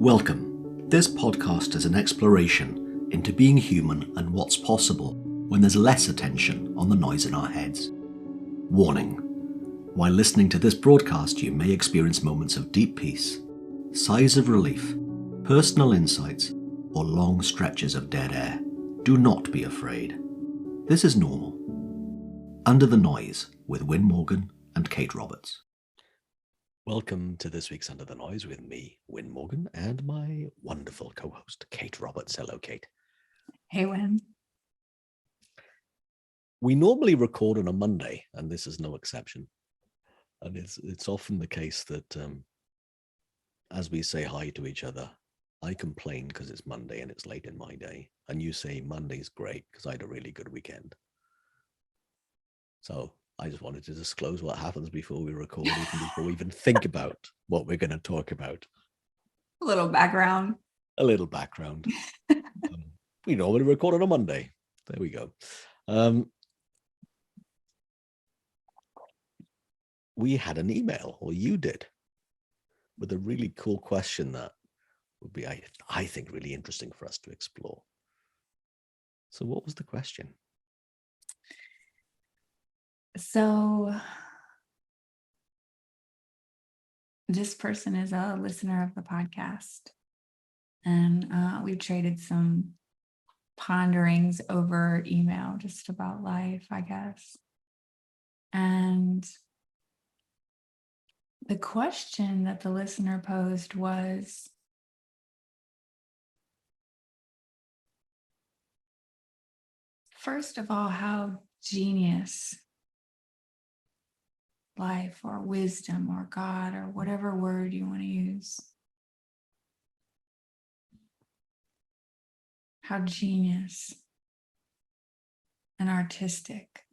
Welcome. This podcast is an exploration into being human and what's possible when there's less attention on the noise in our heads. Warning. While listening to this broadcast, you may experience moments of deep peace, sighs of relief, personal insights, or long stretches of dead air. Do not be afraid. This is normal. Under the Noise with Wyn Morgan and Kate Roberts. Welcome to this week's Under the Noise with me, Wyn Morgan, and my wonderful co-host, Kate Roberts. Hello, Kate. Hey, Wyn. We normally record on a Monday, and this is no exception. And it's often the case that as we say hi to each other, I complain because it's Monday and it's late in my day, and you say Monday's great because I had a really good weekend. So I just wanted to disclose what happens before we record, even before we even think about what we're going to talk about. A little background. We normally record on a Monday. There we go. We had an email, or you did, with a really cool question that would be, I think, really interesting for us to explore. So what was the question? So this person is a listener of the podcast, and we've traded some ponderings over email just about life, I guess. And the question that the listener posed was, first of all, how genius life or wisdom or God or whatever word you want to use, how genius and artistic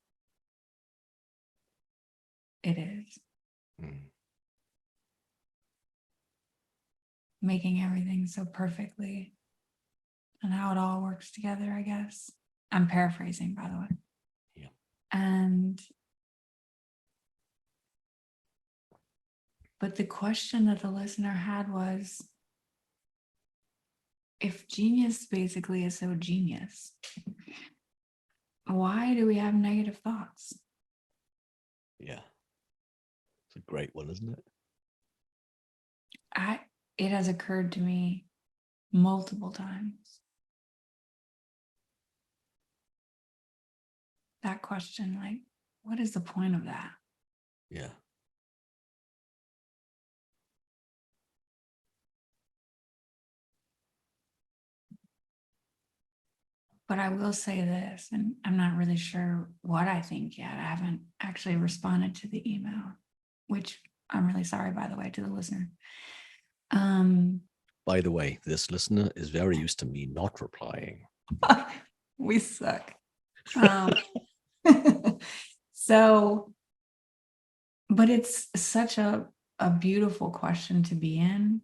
it is. Making everything so perfectly and how it all works together, I guess. I'm paraphrasing, by the way. Yeah. But the question that the listener had was, if genius basically is so genius, why do we have negative thoughts? Yeah. It's a great one, isn't it? It has occurred to me multiple times. That question, like, what is the point of that? Yeah. But I will say this, and I'm not really sure what I think yet. I haven't actually responded to the email, which I'm really sorry, by the way, to the listener. By the way, this listener is very used to me not replying. We suck. So, but it's such a beautiful question to be in.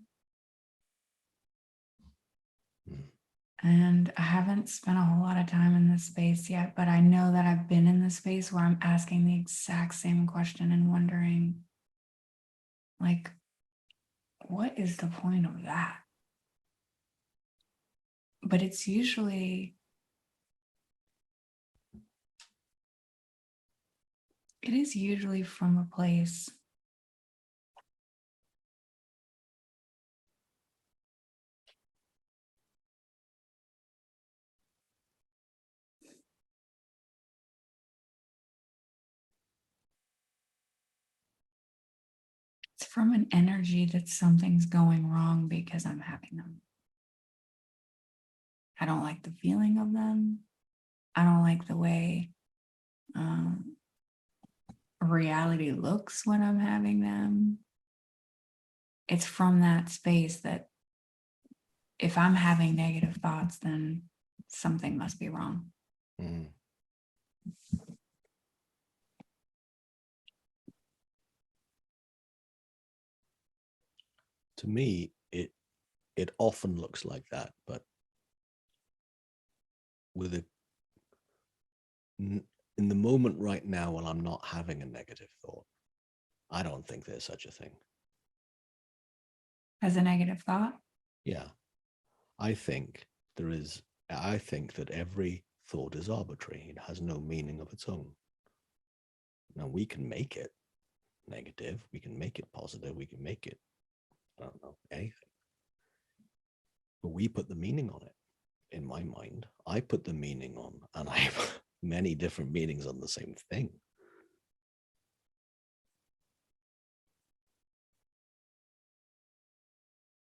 And I haven't spent a whole lot of time in this space yet, but I know that I've been in this space where I'm asking the exact same question and wondering, like, what is the point of that? But it is usually from a place it's from an energy that something's going wrong because I'm having them. I don't like the feeling of them. I don't like the way reality looks when I'm having them. It's from that space that if I'm having negative thoughts, then something must be wrong. Mm. To me, it often looks like that, but in the moment right now, when I'm not having a negative thought, I don't think there's such a thing. As a negative thought? Yeah, I think I think that every thought is arbitrary. It has no meaning of its own. Now, we can make it negative, we can make it positive, we can make it, I don't know, anything. But we put the meaning on it. In my mind, I put the meaning on, and I have many different meanings on the same thing.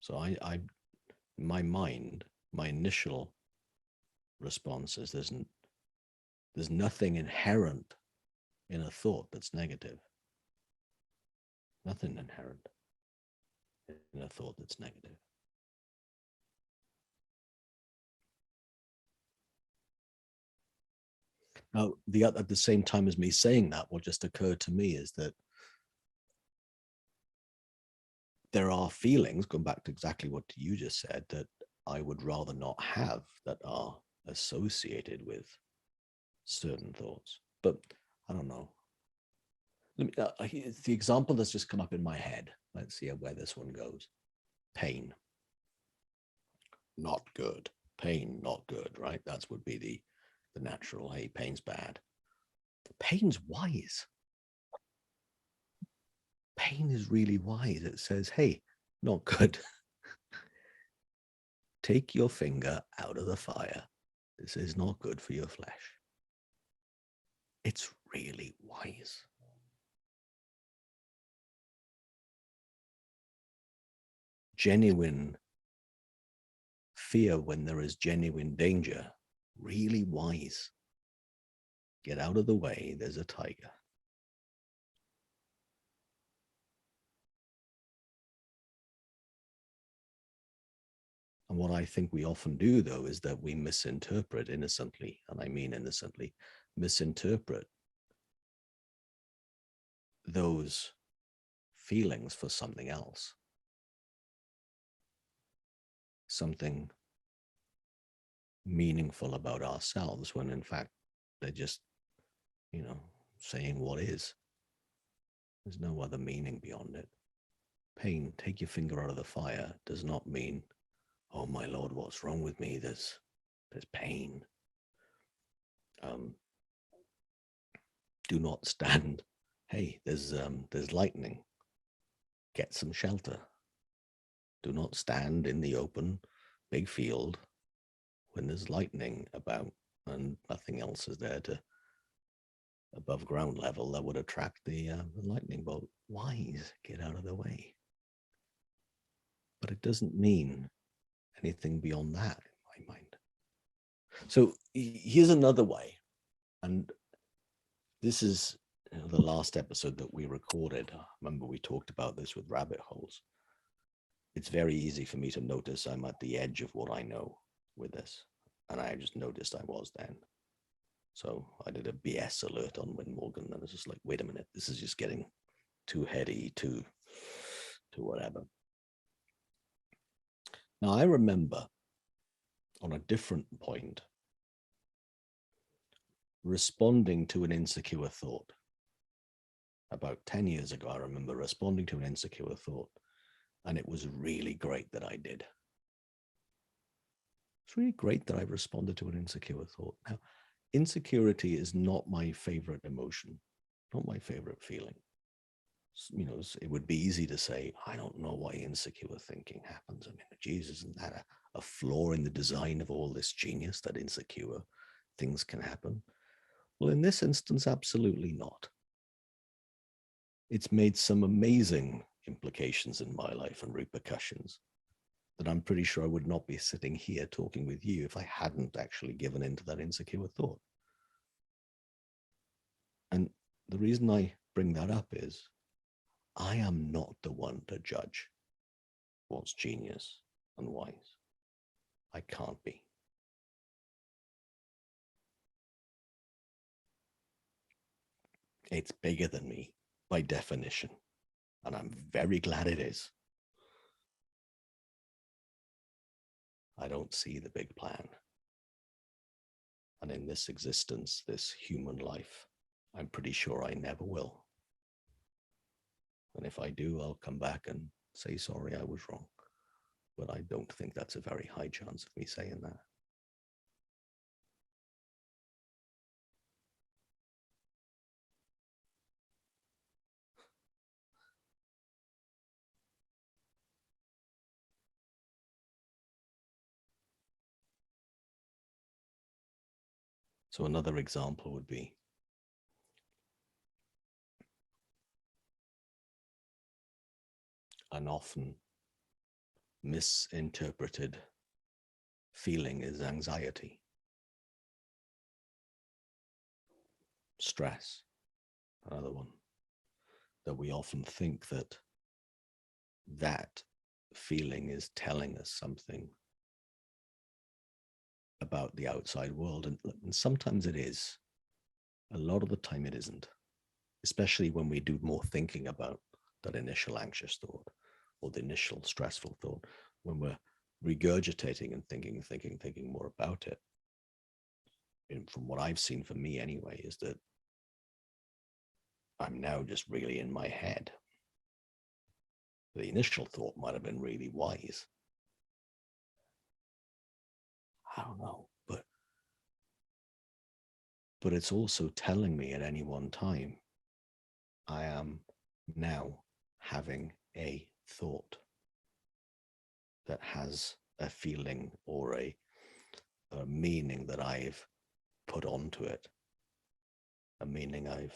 So my mind, my initial response is there's nothing inherent in a thought that's negative. Nothing inherent in a thought that's negative. Now, at the same time as me saying that, what just occurred to me is that there are feelings, going back to exactly what you just said, that I would rather not have, that are associated with certain thoughts. But I don't know. The example that's just come up in my head. Let's see where this one goes. Pain. Not good. Pain, not good, right? That would be the natural, hey, pain's bad. Pain's wise. Pain is really wise. It says, hey, not good. Take your finger out of the fire. This is not good for your flesh. It's really wise. Genuine fear when there is genuine danger. Really wise. Get out of the way. There's a tiger. And what I think we often do, though, is that we misinterpret innocently, and I mean innocently, misinterpret those feelings for something else. Something meaningful about ourselves, when in fact they're just, saying what is. There's no other meaning beyond it. Pain, take your finger out of the fire, does not mean, oh my Lord, what's wrong with me? There's pain. Do not stand. Hey, there's lightning. Get some shelter. Do not stand in the open, big field when there's lightning about and nothing else is there to above ground level that would attract the lightning bolt. Wise, get out of the way. But it doesn't mean anything beyond that in my mind. So here's another way, and this is the last episode that we recorded. Remember, we talked about this with rabbit holes. It's very easy for me to notice I'm at the edge of what I know with this, and I just noticed I was then. So I did a BS alert on Wyn Morgan, and it's just like, wait a minute, this is just getting too heady, too whatever. Now, I remember on a different point responding to an insecure thought. About 10 years ago, I remember responding to an insecure thought, and it was really great that I did. It's really great that I responded to an insecure thought. Now, insecurity is not my favorite emotion, not my favorite feeling. It would be easy to say, I don't know why insecure thinking happens. I mean, Jesus, isn't that a flaw in the design of all this genius, that insecure things can happen? Well, in this instance, absolutely not. It's made some amazing implications in my life and repercussions that I'm pretty sure I would not be sitting here talking with you if I hadn't actually given into that insecure thought. And the reason I bring that up is I am not the one to judge what's genius and wise. I can't be. It's bigger than me by definition, and I'm very glad it is. I don't see the big plan. And in this existence, this human life, I'm pretty sure I never will. And if I do, I'll come back and say, sorry, I was wrong. but I don't think that's a very high chance of me saying that. So another example would be an often misinterpreted feeling is anxiety, stress, another one, that we often think that that feeling is telling us something about the outside world. And sometimes it is. A lot of the time it isn't, especially when we do more thinking about that initial anxious thought or the initial stressful thought. When we're regurgitating and thinking more about it. And from what I've seen for me anyway, is that I'm now just really in my head. The initial thought might have been really wise. I don't know, but it's also telling me at any one time, I am now having a thought that has a feeling or a meaning that I've put onto it, a meaning I've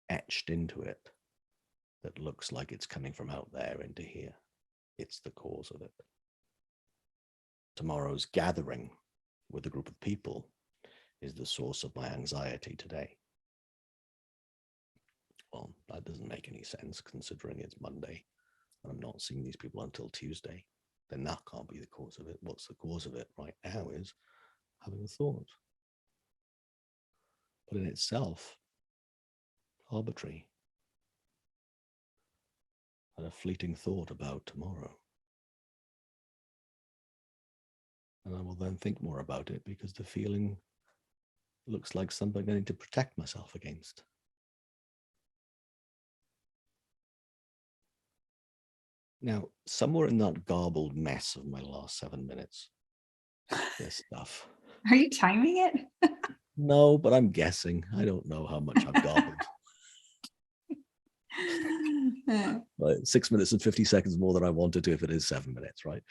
etched into it that looks like it's coming from out there into here. It's the cause of it. Tomorrow's gathering with a group of people is the source of my anxiety today. Well, that doesn't make any sense considering it's Monday and I'm not seeing these people until Tuesday. Then that can't be the cause of it. What's the cause of it right now is having a thought. But in itself, arbitrary. And a fleeting thought about tomorrow. And I will then think more about it because the feeling looks like something I need to protect myself against. Now, somewhere in that garbled mess of my last 7 minutes, this stuff. Are you timing it? No, but I'm guessing. I don't know how much I've garbled. Like 6 minutes and 50 seconds more than I wanted to if it is 7 minutes, right?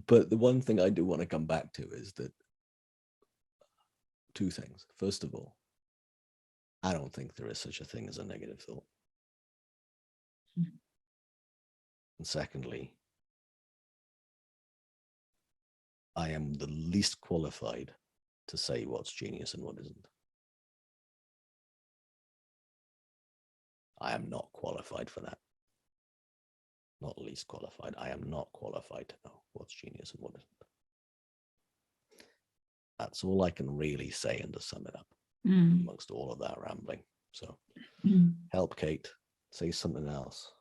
But the one thing I do want to come back to is that two things. First of all, I don't think there is such a thing as a negative thought. And secondly, I am the least qualified to say what's genius and what isn't. I am not qualified for that. Not least qualified. I am not qualified to know what's genius and what isn't. That's all I can really say and to sum it up amongst all of that rambling. So help, Kate. Say something else.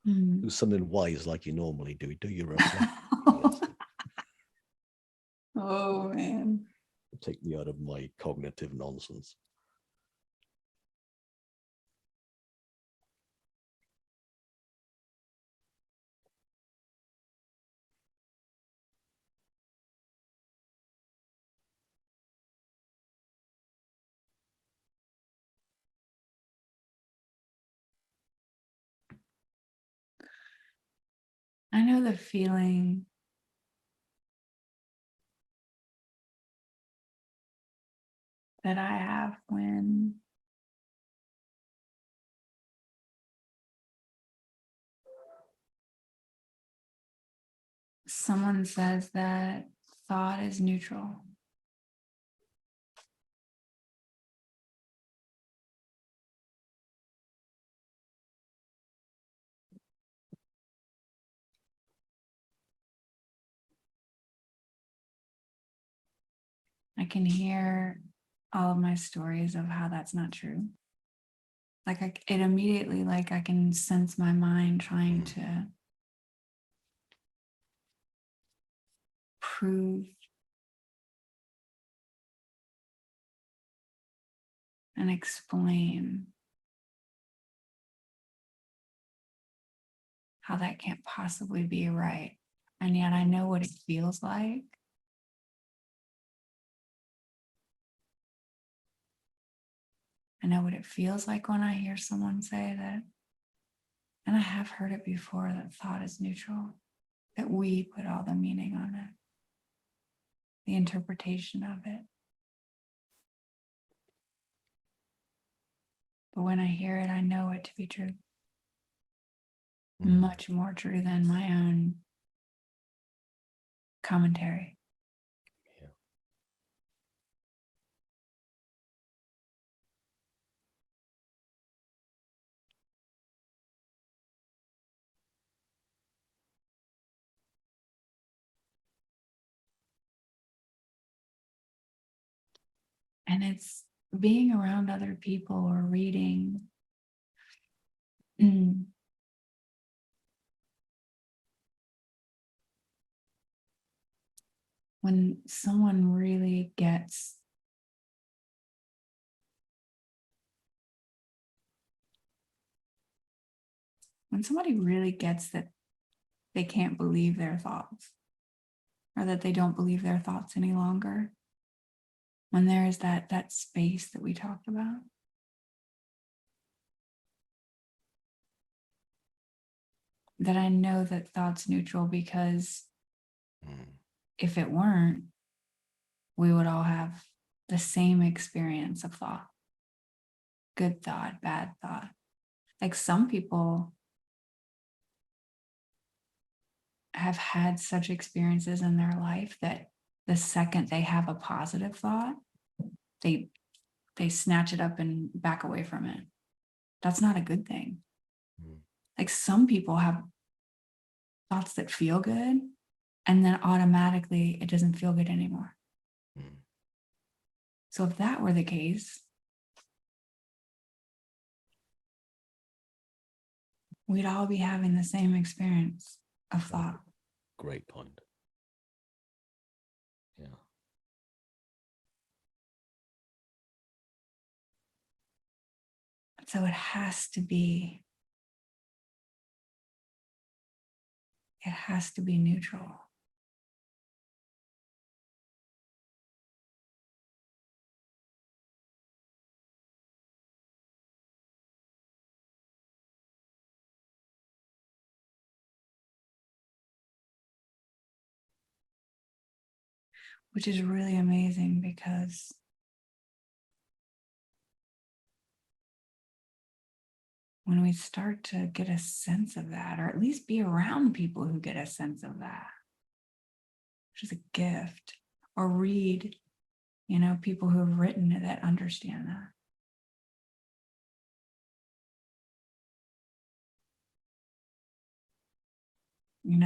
Do something wise like you normally do. Do your reflection. Oh, man. Take me out of my cognitive nonsense. I know the feeling that I have when someone says that thought is neutral. I can hear all of my stories of how that's not true. Like it immediately, like I can sense my mind trying to prove and explain how that can't possibly be right. And yet I know what it feels like. I know what it feels like when I hear someone say that, and I have heard it before, that thought is neutral, that we put all the meaning on it, the interpretation of it. But when I hear it, I know it to be true. Much more true than my own commentary. Yeah. And it's being around other people or reading. When someone really gets that they can't believe their thoughts, or that they don't believe their thoughts any longer, when there is that space that we talked about, that I know that thought's neutral, because if it weren't, we would all have the same experience of thought. Good thought, bad thought. Like, some people have had such experiences in their life that the second they have a positive thought, they snatch it up and back away from it. That's not a good thing. Like, some people have thoughts that feel good, and then automatically it doesn't feel good anymore. So if that were the case, we'd all be having the same experience of thought. Great point. Yeah. So it has to be neutral. Which is really amazing, because when we start to get a sense of that, or at least be around people who get a sense of that, which is a gift, or read, people who have written it that understand that.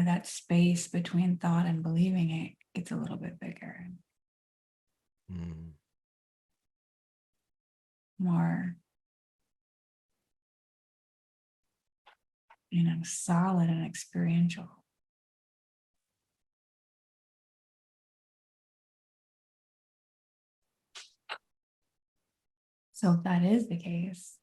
That space between thought and believing it gets a little bit bigger. More, solid and experiential. So if that is the case,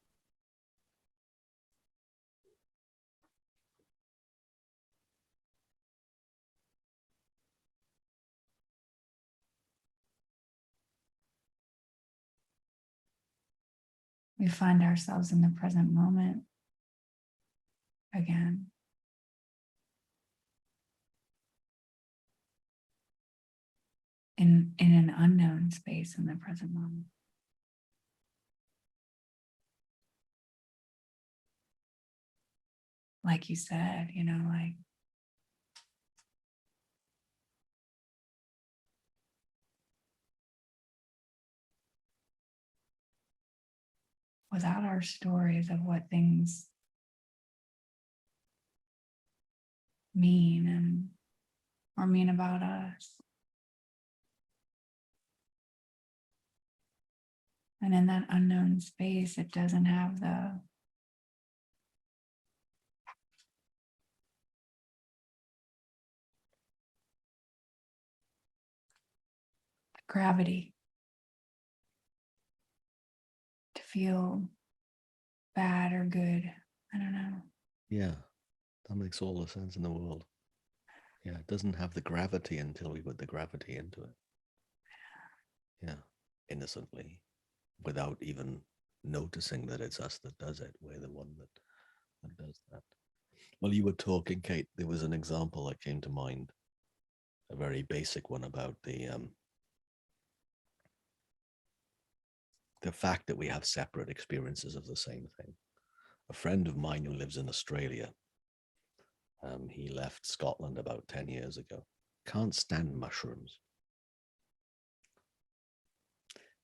we find ourselves in the present moment again. In an unknown space in the present moment. Like you said, like, without our stories of what things mean or mean about us. And in that unknown space, it doesn't have the gravity to feel bad or good. I don't know. Yeah, that makes all the sense in the world. Yeah, it doesn't have the gravity until we put the gravity into it. Yeah, innocently, without even noticing that it's us that does it. We're the one that does that. Well, you were talking, Kate. There was an example that came to mind, a very basic one about the fact that we have separate experiences of the same thing. A friend of mine who lives in Australia, he left Scotland about 10 years ago. Can't stand mushrooms.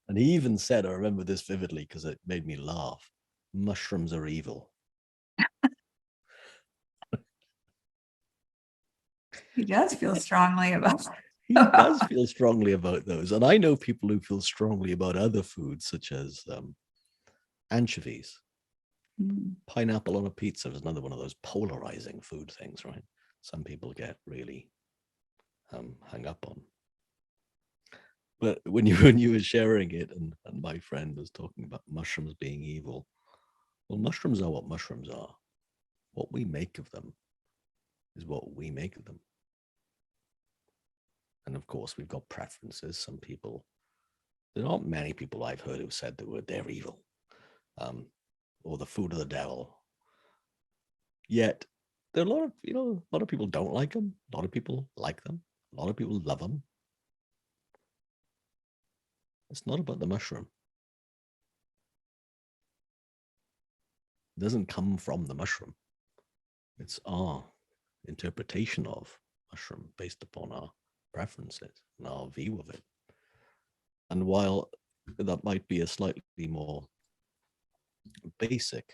And he even said, I remember this vividly because it made me laugh, mushrooms are evil. He does feel strongly about He does feel strongly about those. And I know people who feel strongly about other foods, such as anchovies. Pineapple on a pizza is another one of those polarizing food things, right? Some people get really hung up on. But when you were sharing it, and my friend was talking about mushrooms being evil, well, mushrooms are what mushrooms are. What we make of them is what we make of them. And of course, we've got preferences. Some people, there aren't many people I've heard who've said that they're evil, or the food of the devil. Yet there are a lot of people don't like them. A lot of people like them. A lot of people love them. It's not about the mushroom. It doesn't come from the mushroom. It's our interpretation of mushroom based upon our preferences and our view of it. And while that might be a slightly more basic,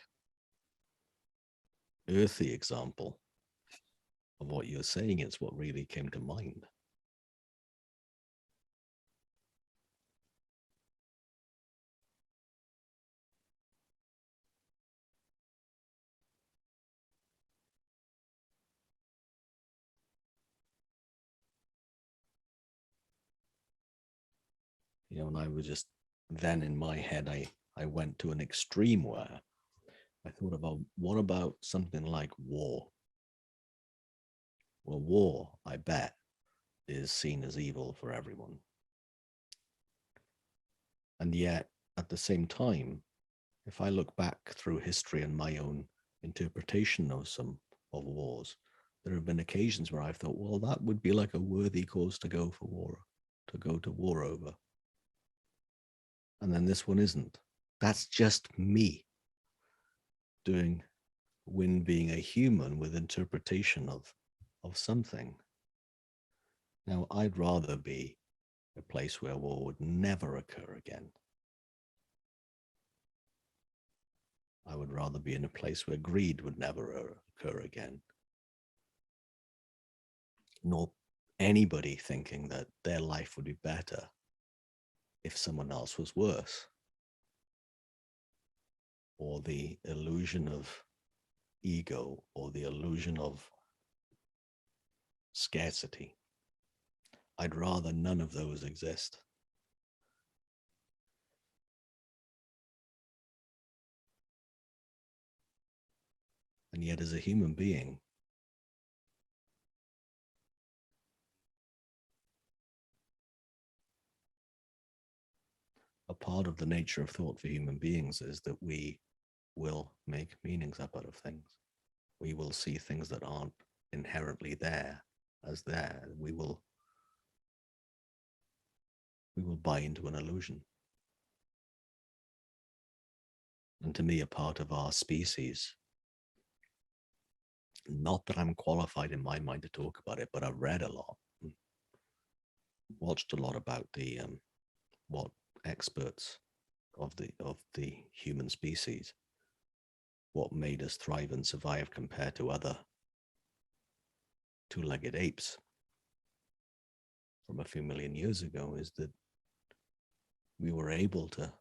earthy example of what you're saying, it's what really came to mind. And I was just, then in my head, I went to an extreme where I thought about, what about something like war? Well, war, I bet, is seen as evil for everyone. And yet, at the same time, if I look back through history and my own interpretation of some of wars, there have been occasions where I've thought, well, that would be like a worthy cause to go for war, to go to war over. And then this one isn't. That's just me doing, Wyn being a human with interpretation of something. Now, I'd rather be a place where war would never occur again. I would rather be in a place where greed would never occur again. Nor anybody thinking that their life would be better if someone else was worse. Or the illusion of ego, or the illusion of scarcity. I'd rather none of those exist. And yet, as a human being, a part of the nature of thought for human beings is that we will make meanings up out of things. We will see things that aren't inherently there as there. We will buy into an illusion. And to me, a part of our species, not that I'm qualified in my mind to talk about it, but I've read a lot, watched a lot about the what experts of the human species, what made us thrive and survive compared to other two-legged apes from a few million years ago, is that we were able to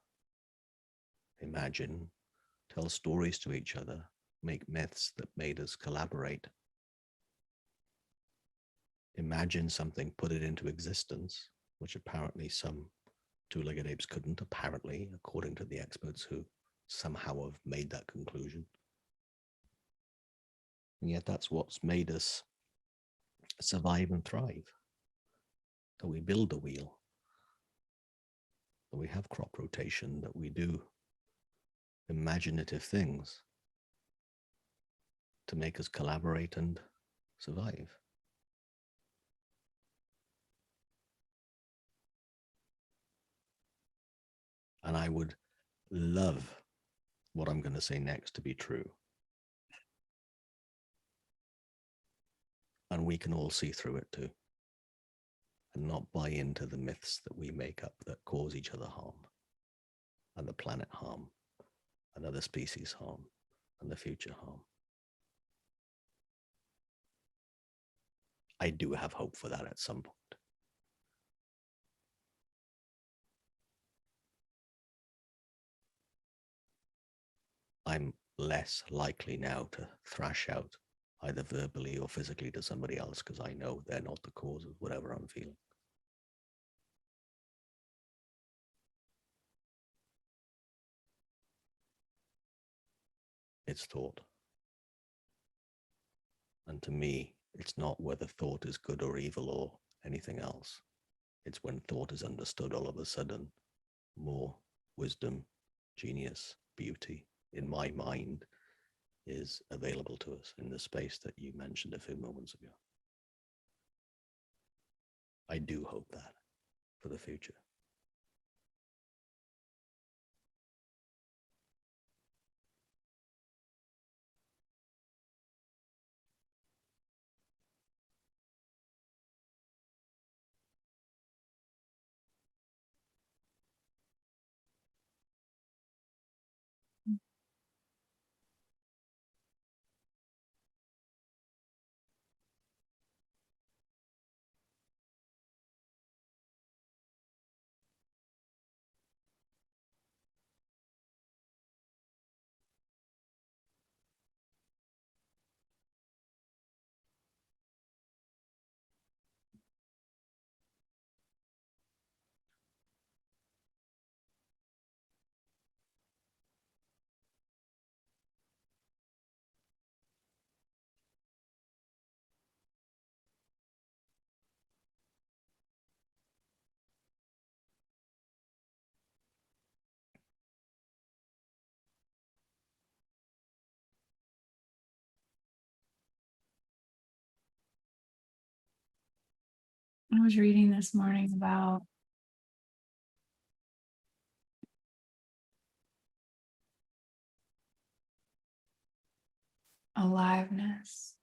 imagine, tell stories to each other, make myths that made us collaborate, imagine something, put it into existence, which apparently some two-legged apes couldn't, apparently, according to the experts who somehow have made that conclusion. And yet that's what's made us survive and thrive. That we build a wheel, that we have crop rotation, that we do imaginative things to make us collaborate and survive. And I would love what I'm going to say next to be true. And we can all see through it too. And not buy into the myths that we make up that cause each other harm, and the planet harm, and other species harm, and the future harm. I do have hope for that at some point. I'm less likely now to thrash out either verbally or physically to somebody else because I know they're not the cause of whatever I'm feeling. It's thought. And to me, it's not whether thought is good or evil or anything else. It's when thought is understood, all of a sudden, more wisdom, genius, beauty in my mind is available to us in the space that you mentioned a few moments ago. I do hope that for the future. I was reading this morning about aliveness.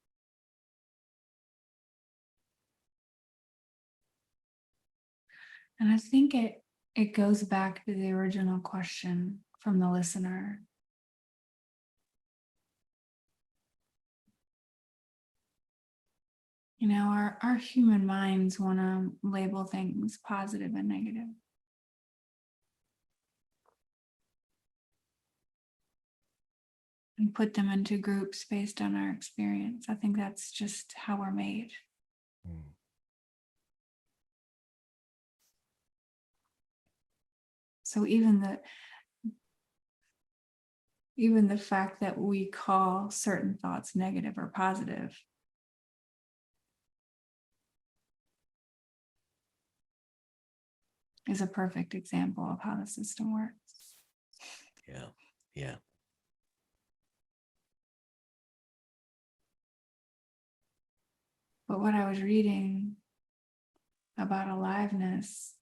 And I think it goes back to the original question from the listener. You know, our human minds want to label things positive and negative. And put them into groups based on our experience. I think that's just how we're made. So even the fact that we call certain thoughts negative or positive is a perfect example of how the system works. Yeah, yeah. But what I was reading about aliveness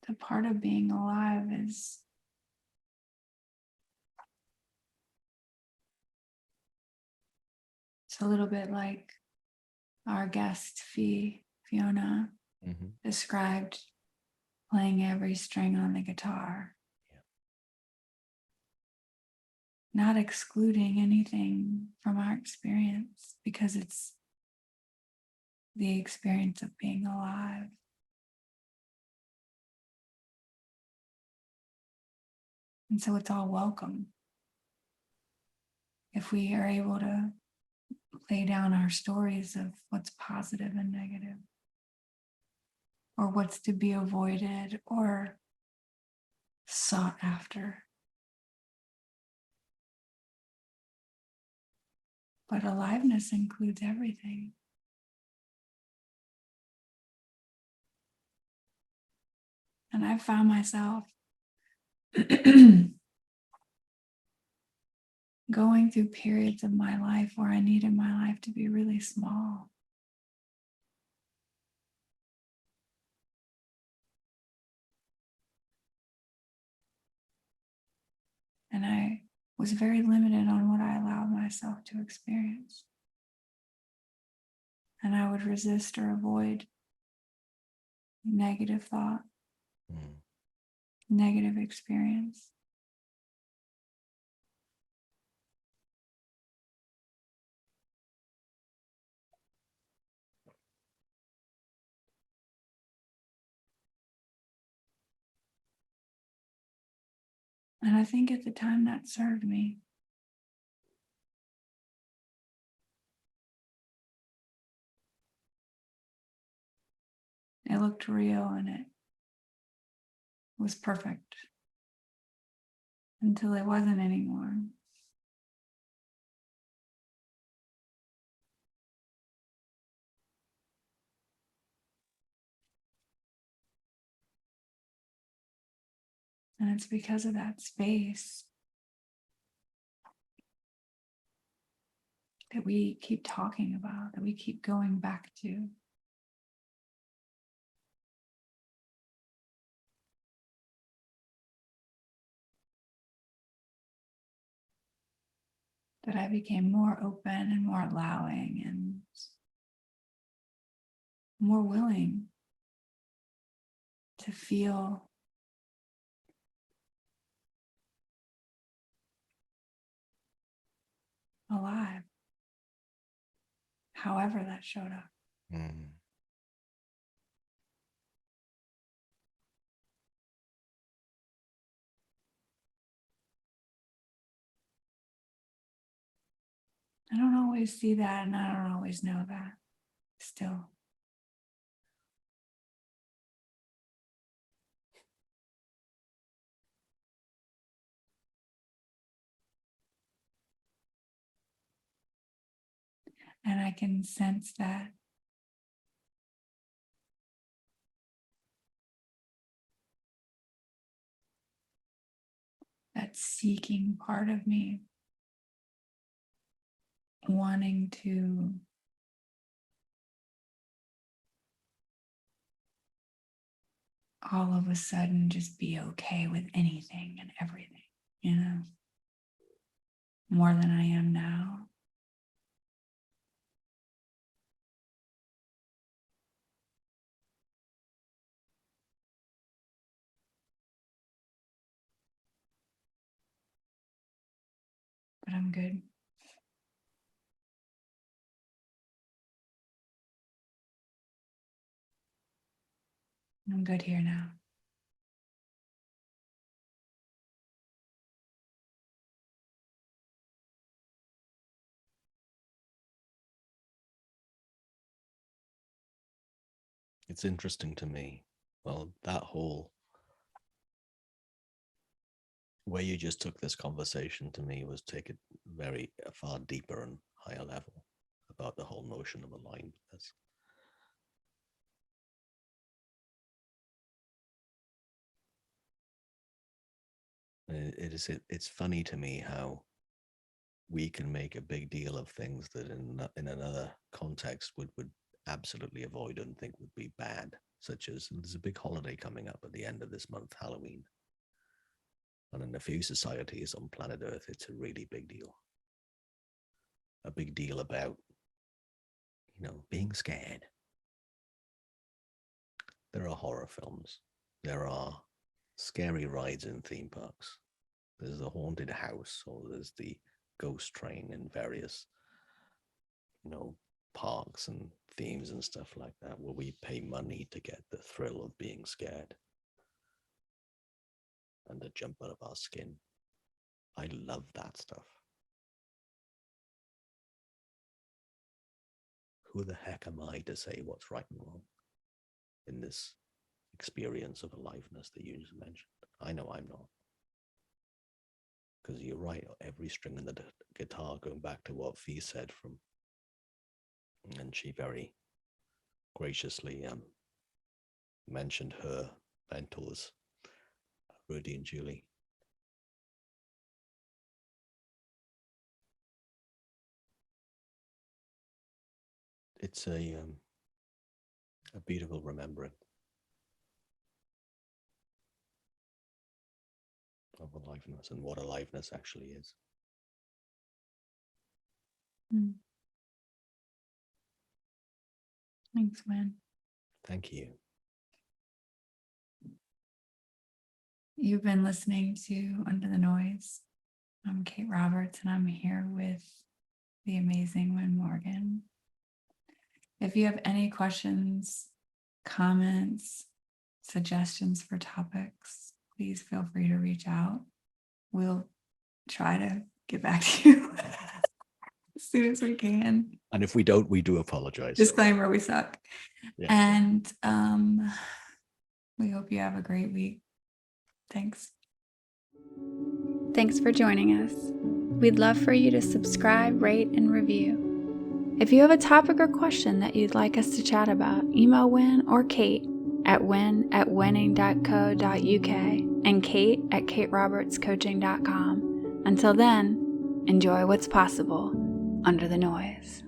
the part of being alive is it's a little bit like our guest Fiona described playing every string on the guitar. Yeah. Not excluding anything from our experience because it's the experience of being alive. And so it's all welcome if we are able to lay down our stories of what's positive and negative, or what's to be avoided or sought after. But aliveness includes everything. And I found myself going through periods of my life where I needed my life to be really small. And I was very limited on what I allowed myself to experience. And I would resist or avoid negative thought, negative experience. And I think at the time that served me. It looked real and it was perfect until it wasn't anymore. And it's because of that space that we keep talking about, that we keep going back to. That I became more open and more allowing and more willing to feel alive, however that showed up. I don't always see that, and I don't always know that still. And I can sense that seeking part of me wanting to all of a sudden just be okay with anything and everything, more than I am now. But I'm good. I'm good here now. It's interesting to me. Well, that whole way you just took this conversation to me was take it very far deeper and higher level about the whole notion of alignedness. It's funny to me how we can make a big deal of things that in another context would absolutely avoid and think would be bad, such as there's a big holiday coming up at the end of this month, Halloween. And in a few societies on planet Earth, it's a really big deal. A big deal about, being scared. There are horror films. There are scary rides in theme parks. There's the haunted house, or there's the ghost train in various, parks and themes and stuff like that, where we pay money to get the thrill of being scared and the jump out of our skin. I love that stuff. who the heck am I to say what's right and wrong in this experience of aliveness that you just mentioned? I know I'm not. Because you're right, every string in the guitar, going back to what Fee said and she very graciously mentioned her mentors, Rudy and Julie. It's a beautiful remembering of aliveness and what aliveness actually is. Thanks, Wyn. Thank you. You've been listening to Under the Noise. I'm Kate Roberts, and I'm here with the amazing Wyn Morgan. If you have any questions, comments, suggestions for topics, please feel free to reach out. We'll try to get back to you as soon as we can. And if we don't, we do apologize. Disclaimer, we suck. Yeah. And we hope you have a great week. Thanks. Thanks for joining us. We'd love for you to subscribe, rate, and review. If you have a topic or question that you'd like us to chat about, email Wyn or Kate at wyn@winning.co.uk and Kate at katerobertscoaching.com. Until then, enjoy what's possible under the noise.